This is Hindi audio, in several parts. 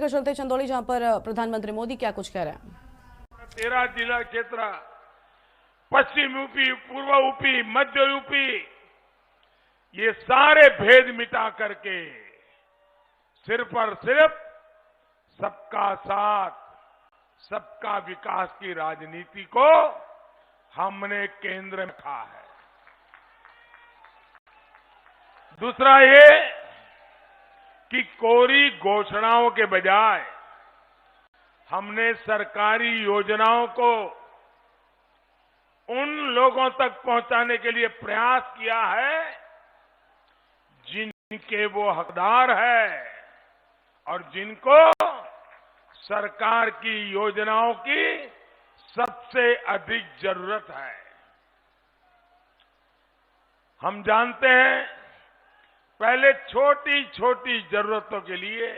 चलते चंदौली, जहां पर प्रधानमंत्री मोदी क्या कुछ कह रहे हैं। 13 जिला क्षेत्र, पश्चिम यूपी, पूर्व यूपी, मध्य यूपी, ये सारे भेद मिटा करके सिर्फ और सिर्फ सबका साथ, सबका विकास की राजनीति को हमने केंद्र में रखा है। दूसरा ये कि कोरी घोषणाओं के बजाय हमने सरकारी योजनाओं को उन लोगों तक पहुंचाने के लिए प्रयास किया है जिनके वो हकदार है और जिनको सरकार की योजनाओं की सबसे अधिक जरूरत है। हम जानते हैं पहले छोटी छोटी जरूरतों के लिए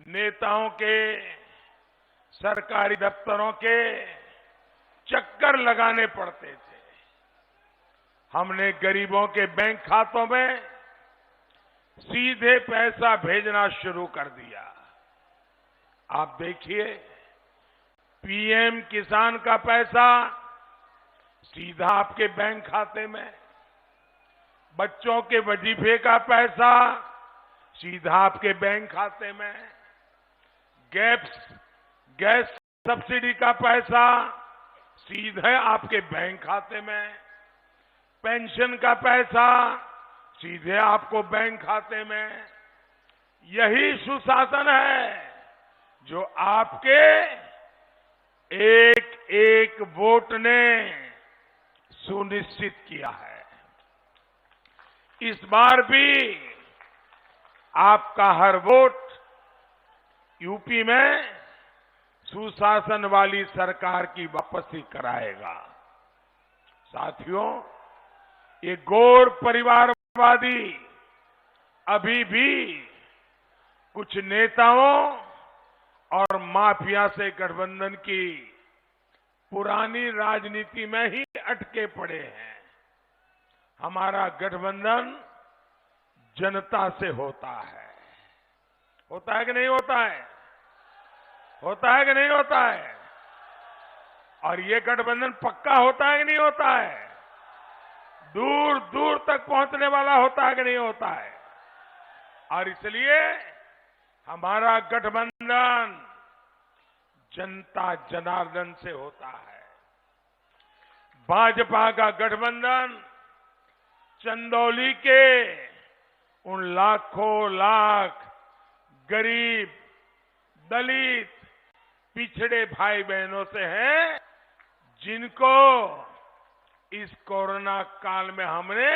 नेताओं के, सरकारी दफ्तरों के चक्कर लगाने पड़ते थे। हमने गरीबों के बैंक खातों में सीधे पैसा भेजना शुरू कर दिया। आप देखिए, पीएम किसान का पैसा सीधा आपके बैंक खाते में, बच्चों के वजीफे का पैसा सीधा आपके बैंक खाते में, गैस सब्सिडी का पैसा सीधे आपके बैंक खाते में, पेंशन का पैसा सीधे आपको बैंक खाते में। यही सुशासन है जो आपके एक एक वोट ने सुनिश्चित किया है। इस बार भी आपका हर वोट यूपी में सुशासन वाली सरकार की वापसी कराएगा। साथियों, ये गैर परिवारवादी अभी भी कुछ नेताओं और माफिया से गठबंधन की पुरानी राजनीति में ही अटके पड़े हैं। हमारा गठबंधन जनता से होता है। होता है कि नहीं होता है? होता है कि नहीं होता है? और ये गठबंधन पक्का होता है कि नहीं होता है? दूर दूर तक पहुंचने वाला होता है कि नहीं होता है? और इसलिए हमारा गठबंधन जनता जनार्दन से होता है। भाजपा का गठबंधन चंदौली के उन लाखों लाख गरीब, दलित, पिछड़े भाई बहनों से है जिनको इस कोरोना काल में हमने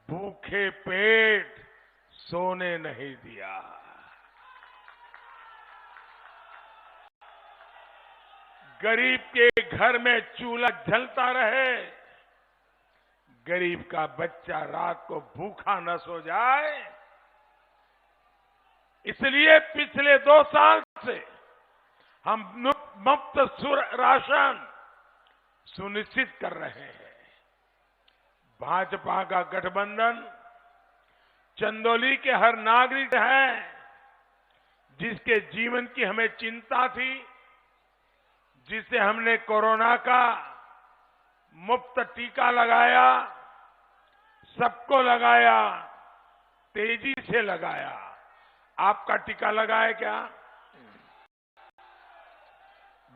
भूखे पेट सोने नहीं दिया। गरीब के घर में चूल्हा जलता रहे, गरीब का बच्चा रात को भूखा न सो जाए, इसलिए पिछले 2 साल से हम मुफ्त राशन सुनिश्चित कर रहे हैं। भाजपा का गठबंधन चंदौली के हर नागरिक है जिसके जीवन की हमें चिंता थी, जिसे हमने कोरोना का मुफ्त टीका लगाया, सबको लगाया, तेजी से लगाया। आपका टीका लगाया क्या?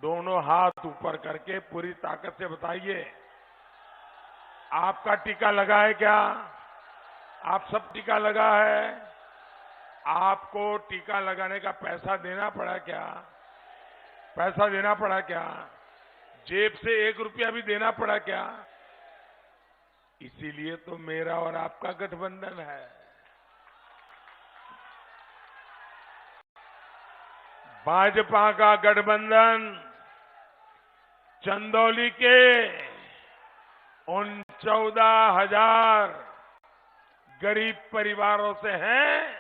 दोनों हाथ ऊपर करके पूरी ताकत से बताइए, आपका टीका लगा है क्या? आप सब टीका लगा है? आपको टीका लगाने का पैसा देना पड़ा क्या? पैसा देना पड़ा क्या? जेब से 1 रुपया भी देना पड़ा क्या? इसीलिए तो मेरा और आपका गठबंधन है। भाजपा का गठबंधन चंदौली के उन 14,000 गरीब परिवारों से हैं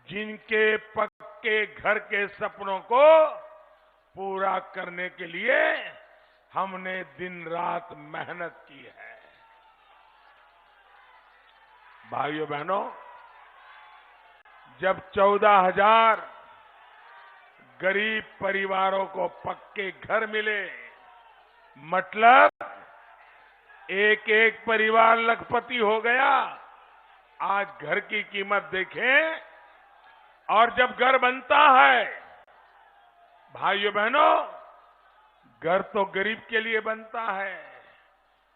जिनके पक्के घर के सपनों को पूरा करने के लिए हमने दिन रात मेहनत की है। भाइयों बहनों, जब 14,000 गरीब परिवारों को पक्के घर मिले, मतलब एक एक परिवार लखपति हो गया। आज घर की कीमत देखें, और जब घर बनता है, भाइयों बहनों, घर तो गरीब के लिए बनता है,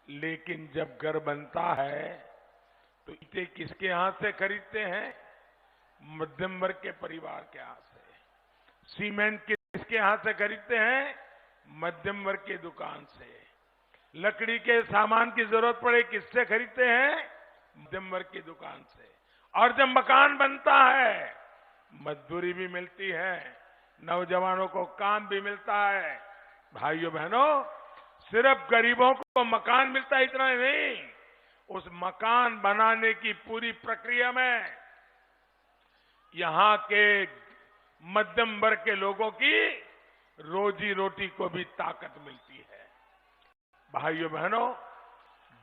लेकिन जब घर बनता है तो ईंटें किसके हाथ से खरीदते हैं? मध्यम वर्ग के परिवार के हाथ से। सीमेंट किसके हाथ से खरीदते हैं? मध्यम वर्ग की दुकान से। लकड़ी के सामान की जरूरत पड़े किससे खरीदते हैं? मध्यम वर्ग की दुकान से। और जब मकान बनता है, मजदूरी भी मिलती है, नौजवानों को काम भी मिलता है। भाइयों बहनों, सिर्फ गरीबों को मकान मिलता है इतना ही नहीं, उस मकान बनाने की पूरी प्रक्रिया में यहां के मध्यम वर्ग के लोगों की रोजी रोटी को भी ताकत मिलती है। भाइयों बहनों,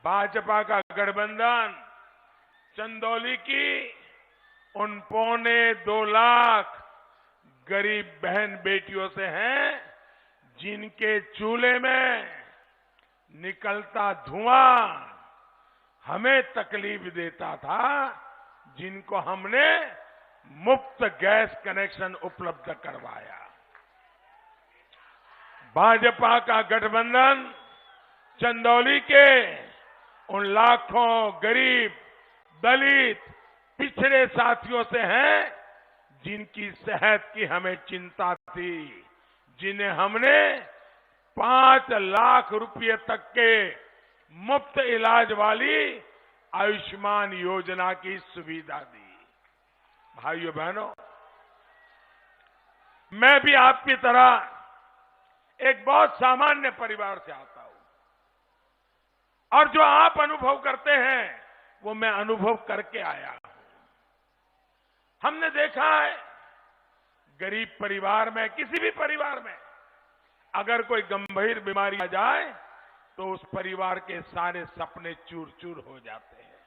भाजपा का गठबंधन चंदौली की उन 2.25 लाख गरीब बहन बेटियों से हैं, जिनके चूल्हे में निकलता धुआं हमें तकलीफ देता था, जिनको हमने मुफ्त गैस कनेक्शन उपलब्ध करवाया। भाजपा का गठबंधन चंदौली के उन लाखों गरीब, दलित, पिछड़े साथियों से हैं, जिनकी सेहत की हमें चिंता थी, जिन्हें हमने 5 लाख रुपए तक के मुफ्त इलाज वाली आयुष्मान योजना की सुविधा दी। भाइयों बहनों, मैं भी आपकी तरह एक बहुत सामान्य परिवार से आता हूं, और जो आप अनुभव करते हैं वो मैं अनुभव करके आया हूं। हमने देखा है, गरीब परिवार में, किसी भी परिवार में अगर कोई गंभीर बीमारी आ जाए तो उस परिवार के सारे सपने चूर चूर हो जाते हैं।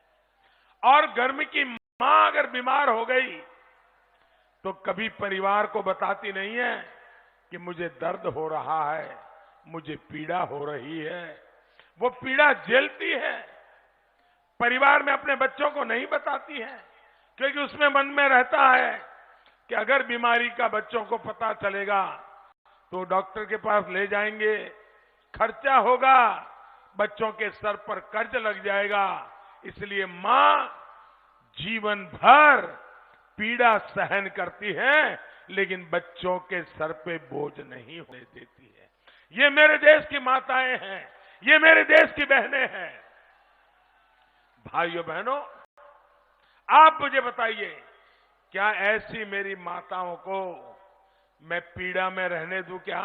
और घर में की मां अगर बीमार हो गई तो कभी परिवार को बताती नहीं है कि मुझे दर्द हो रहा है, मुझे पीड़ा हो रही है। वो पीड़ा झेलती है, परिवार में अपने बच्चों को नहीं बताती है, क्योंकि उसमें मन में रहता है कि अगर बीमारी का बच्चों को पता चलेगा तो डॉक्टर के पास ले जाएंगे, खर्चा होगा, बच्चों के सर पर कर्ज लग जाएगा। इसलिए मां जीवन भर पीड़ा सहन करती है, लेकिन बच्चों के सर पे बोझ नहीं होने देती है। ये मेरे देश की माताएं हैं, ये मेरे देश की बहनें हैं। भाइयों बहनों, आप मुझे बताइए, क्या ऐसी मेरी माताओं को मैं पीड़ा में रहने दूं क्या?